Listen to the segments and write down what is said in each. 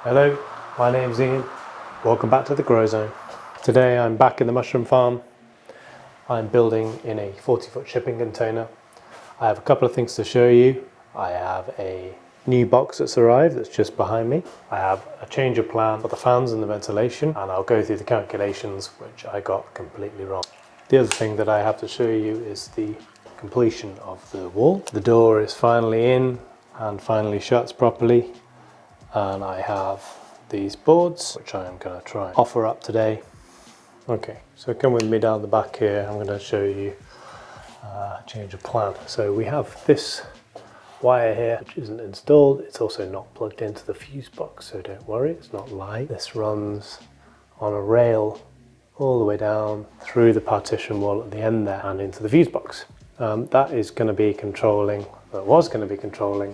Hello, my name's Ian. Welcome back to the Grow Zone. Today I'm back in the mushroom farm. I'm building in a 40-foot shipping container. I have a couple of things to show you. I have a new box that's arrived that's just behind me. I have a change of plan for the fans and the ventilation, and I'll go through the calculations which I got completely wrong. The other thing that I have to show you is the completion of the wall. The door is finally in and finally shuts properly, and I have these boards which I am going to try and offer up today. Okay, so come with me down the back here. I'm going to show you change of plan. So we have this wire here which isn't installed. It's also not plugged into the fuse box, so don't worry, it's not live. This runs on a rail all the way down through the partition wall at the end there and into the fuse box. That is going to be controlling, was going to be controlling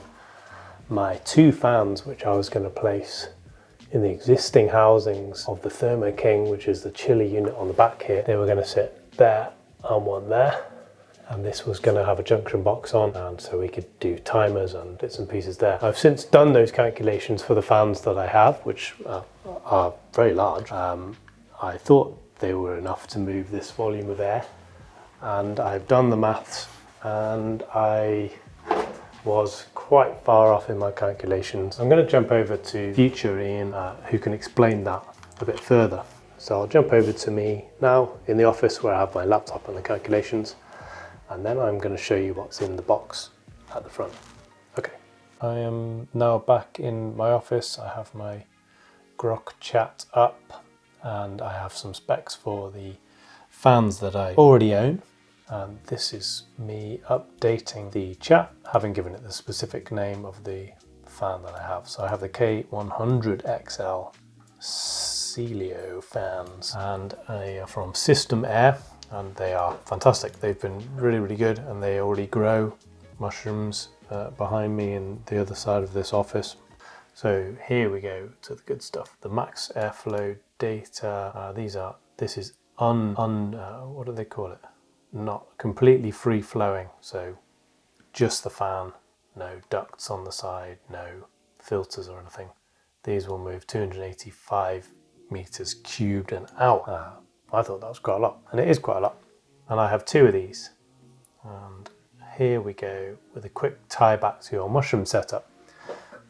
my two fans which I was going to place in the existing housings of the Thermo King, which is the chiller unit on the back here. They were going to sit there and one there, and this was going to have a junction box on, and so we could do timers and bits and pieces there. I've since done those calculations for the fans that I have, which are very large. I thought they were enough to move this volume of air, and I've done the maths, and I was quite far off in my calculations. I'm going to jump over to future Ian, who can explain that a bit further. So I'll jump over to me now in the office where I have my laptop and the calculations, and then I'm going to show you what's in the box at the front. Okay, I am now back in my office. I have my Grok chat up, and I have some specs for the fans that I already own. And this is me updating the chat, having given it the specific name of the fan that I have. So I have the K100XL Celio fans, and they are from System Air, and they are fantastic. They've been really, really good, and they already grow mushrooms behind me in the other side of this office. So here we go to the good stuff. The max airflow data. This is what do they call it? Not completely free flowing, so just the fan, no ducts on the side, no filters or anything. These will move 285 meters cubed an hour. I thought that was quite a lot, and it is quite a lot. And I have two of these. And here we go with a quick tie back to your mushroom setup.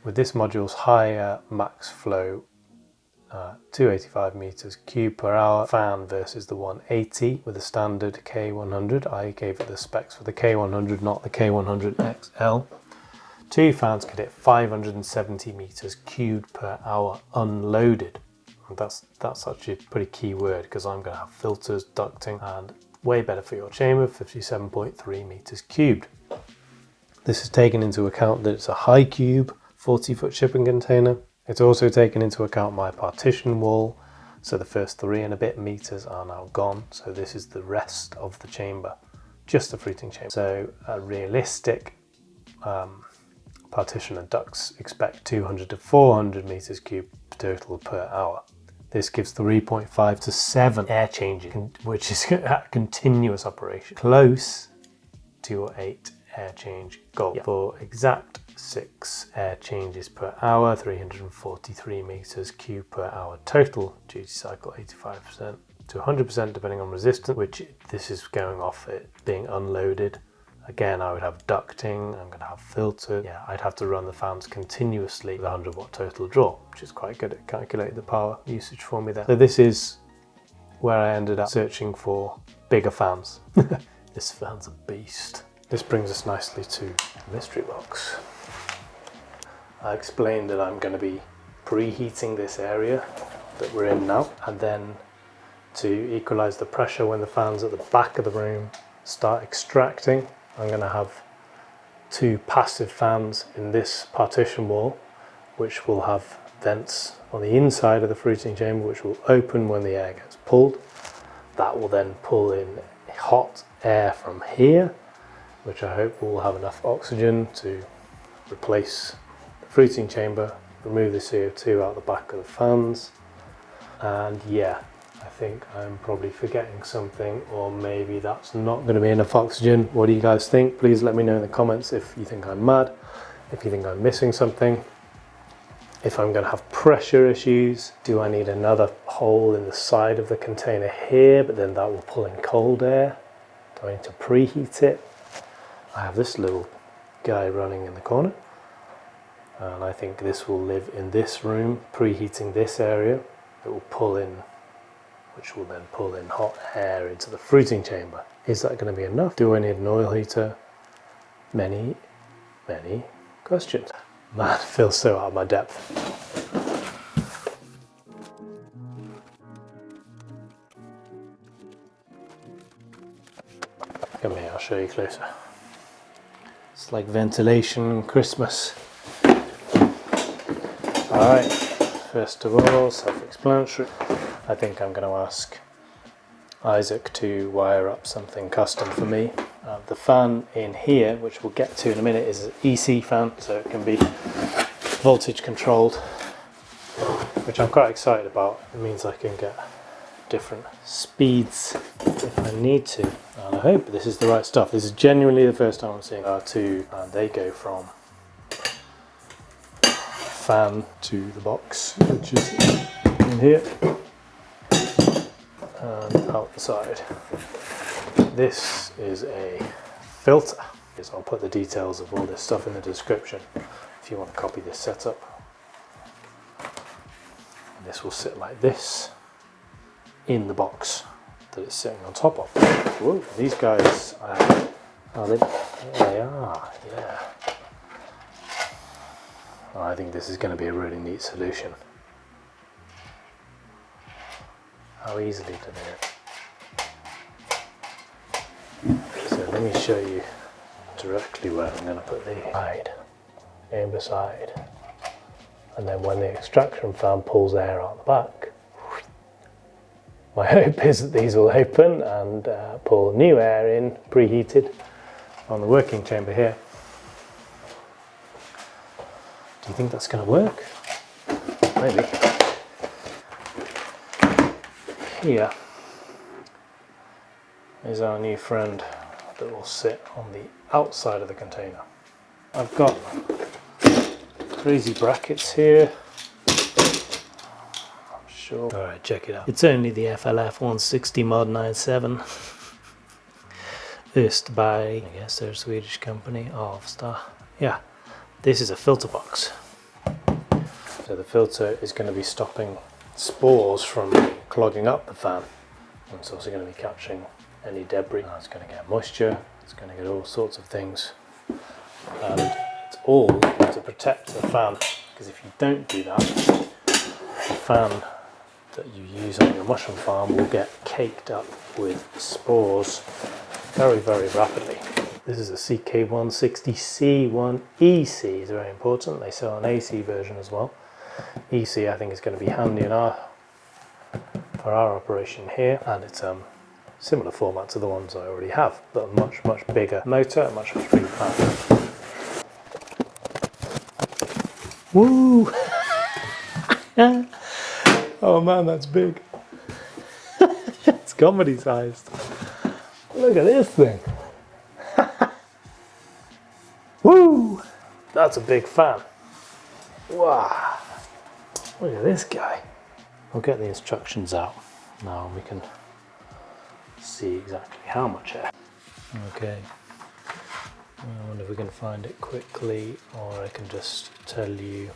With this module's higher max flow, 285 meters cubed per hour fan versus the 180 with the standard K100. I gave it the specs for the K100, not the K100XL. Two fans could hit 570 meters cubed per hour unloaded. And that's actually a pretty key word, because I'm going to have filters, ducting, and way better for your chamber, 57.3 meters cubed. This is taken into account that it's a high cube 40-foot shipping container. It's also taken into account my partition wall, so the first 3 and a bit meters are now gone. So this is the rest of the chamber, just the fruiting chamber. So a realistic partition and ducts expect 200 to 400 meters cubed total per hour. This gives 3.5 to 7 air changes, which is a continuous operation, close to your 8 air change goal. For exact 6 air changes per hour, 343 meters cubed per hour total, duty cycle 85% to 100% depending on resistance, which this is going off it being unloaded. Again, I would have ducting, I'm going to have filter. Yeah, I'd have to run the fans continuously with 100 watt total draw, which is quite good at calculating the power usage for me there. So this is where I ended up searching for bigger fans. This fan's a beast. This brings us nicely to the mystery box. I explained that I'm going to be preheating this area that we're in now, and then to equalize the pressure when the fans at the back of the room start extracting, I'm going to have 2 passive fans in this partition wall, which will have vents on the inside of the fruiting chamber, which will open when the air gets pulled. That will then pull in hot air from here, which I hope will have enough oxygen to replace the fruiting chamber, remove the CO2 out the back of the fans. And yeah, I think I'm probably forgetting something, or maybe that's not going to be enough oxygen. What do you guys think? Please let me know in the comments if you think I'm mad, if you think I'm missing something. If I'm going to have pressure issues, do I need another hole in the side of the container here, but then that will pull in cold air? Do I need to preheat it? I have this little guy running in the corner, and I think this will live in this room, preheating this area. It will pull in, which will then pull in hot air into the fruiting chamber. Is that going to be enough? Do I need an oil heater? Many questions. Man, it feels so out of my depth. Come here, I'll show you closer. It's like ventilation and Christmas. Alright, first of all, self-explanatory. I think I'm going to ask Isaac to wire up something custom for me. The fan in here, which we'll get to in a minute, is an EC fan, so it can be voltage controlled, which I'm quite excited about. It means I can get different speeds if I need to, and I hope this is the right stuff. This is genuinely the first time I'm seeing R2, and they go from fan to the box, which is in here and outside. This is a filter. I'll put the details of all this stuff in the description if you want to copy this setup. And this will sit like this in the box that it's sitting on top of. Whoa, these guys, they are, yeah. Oh, I think this is going to be a really neat solution. How easily to do it. So let me show you directly where I'm going to put the side in beside, and then when the extraction fan pulls air out the back, my hope is that these will open and pull new air in, preheated, on the working chamber here. Do you think that's going to work? Maybe. Here is our new friend that will sit on the outside of the container. I've got crazy brackets here. I'm sure. Alright, check it out. It's only the FLF 160 Mod 97. Used by, I guess they're a Swedish company, Avesta. Yeah, this is a filter box. So the filter is going to be stopping spores from clogging up the fan. And it's also going to be catching any debris. It's going to get moisture, it's going to get all sorts of things. And it's all to protect the fan, because if you don't do that, the fan that you use on your mushroom farm will get caked up with spores very, very rapidly. This is a CK160C1EC, is very important. They sell an AC version as well. EC I think is going to be handy in for our operation here, and it's similar format to the ones I already have, but a much bigger motor, a much bigger fan. Woo! Oh man, that's big. It's comedy sized. Look at this thing. Woo! That's a big fan. Wow! Look at this guy. We'll get the instructions out now and we can see exactly how much air. Okay. I wonder if we can find it quickly, or I can just tell you.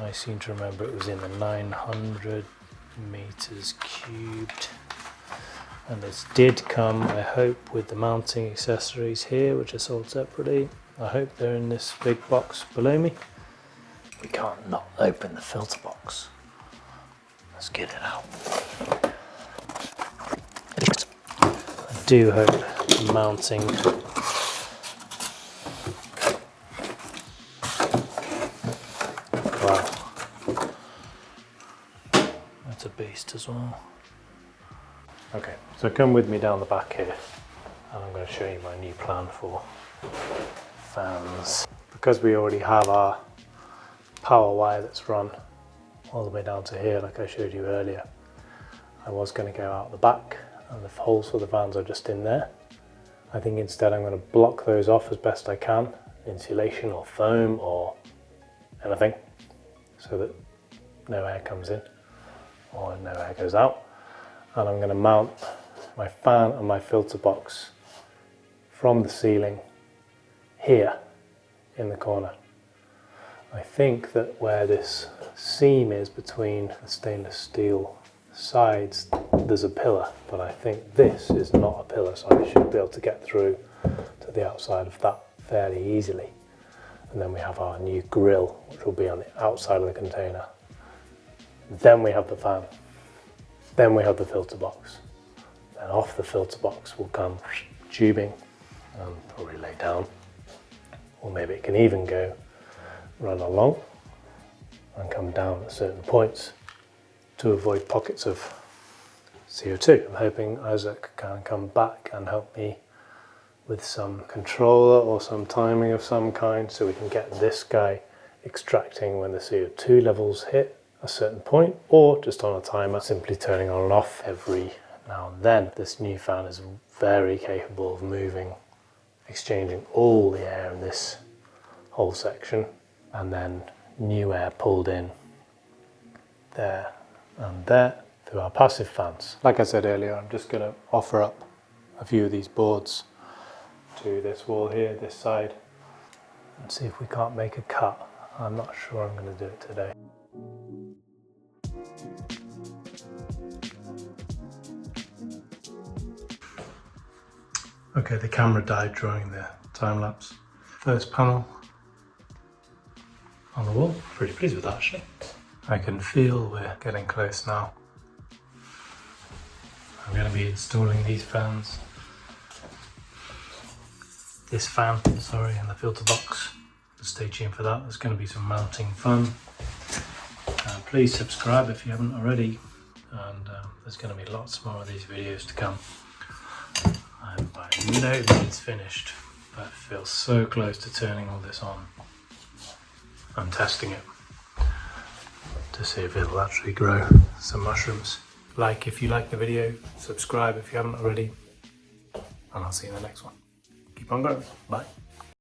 I seem to remember it was in the 900 meters cubed. And this did come, I hope, with the mounting accessories here, which are sold separately. I hope they're in this big box below me. We can't not open the filter box. Let's get it out. I do hope the mounting wow. That's a beast as well. Okay, so come with me down the back here and I'm going to show you my new plan for fans. Because we already have our power wire that's run all the way down to here like I showed you earlier, I was going to go out the back and the holes for the fans are just in there. I think instead I'm going to block those off as best I can, insulation or foam or anything so that no air comes in or no air goes out. And I'm going to mount my fan and my filter box from the ceiling here in the corner. I think that where this seam is between the stainless steel sides, there's a pillar, but I think this is not a pillar, so I should be able to get through to the outside of that fairly easily. And then we have our new grill, which will be on the outside of the container. Then we have the fan. Then we have the filter box. Then off the filter box will come tubing and probably lay down. Or maybe it can even go run along and come down at certain points to avoid pockets of CO2. I'm hoping Isaac can come back and help me with some controller or some timing of some kind so we can get this guy extracting when the CO2 levels hit a certain point, or just on a timer, simply turning on and off every now and then. This new fan is very capable of moving, exchanging all the air in this whole section, and then new air pulled in there and there through our passive fans. Like I said earlier, I'm just going to offer up a few of these boards to this wall here, this side, and see if we can't make a cut. I'm not sure I'm going to do it today. Okay, the camera died during the time lapse. First panel on the wall, pretty pleased with that actually. I can feel we're getting close now. I'm going to be installing these fans. This fan, sorry, and the filter box. Stay tuned for that. There's going to be some mounting fun. Please subscribe if you haven't already, and there's going to be lots more of these videos to come. I'm by no means finished, but it feels so close to turning all this on. I'm testing it to see if it'll actually grow some mushrooms. Like if you like the video, subscribe if you haven't already, and I'll see you in the next one. Keep on going. Bye.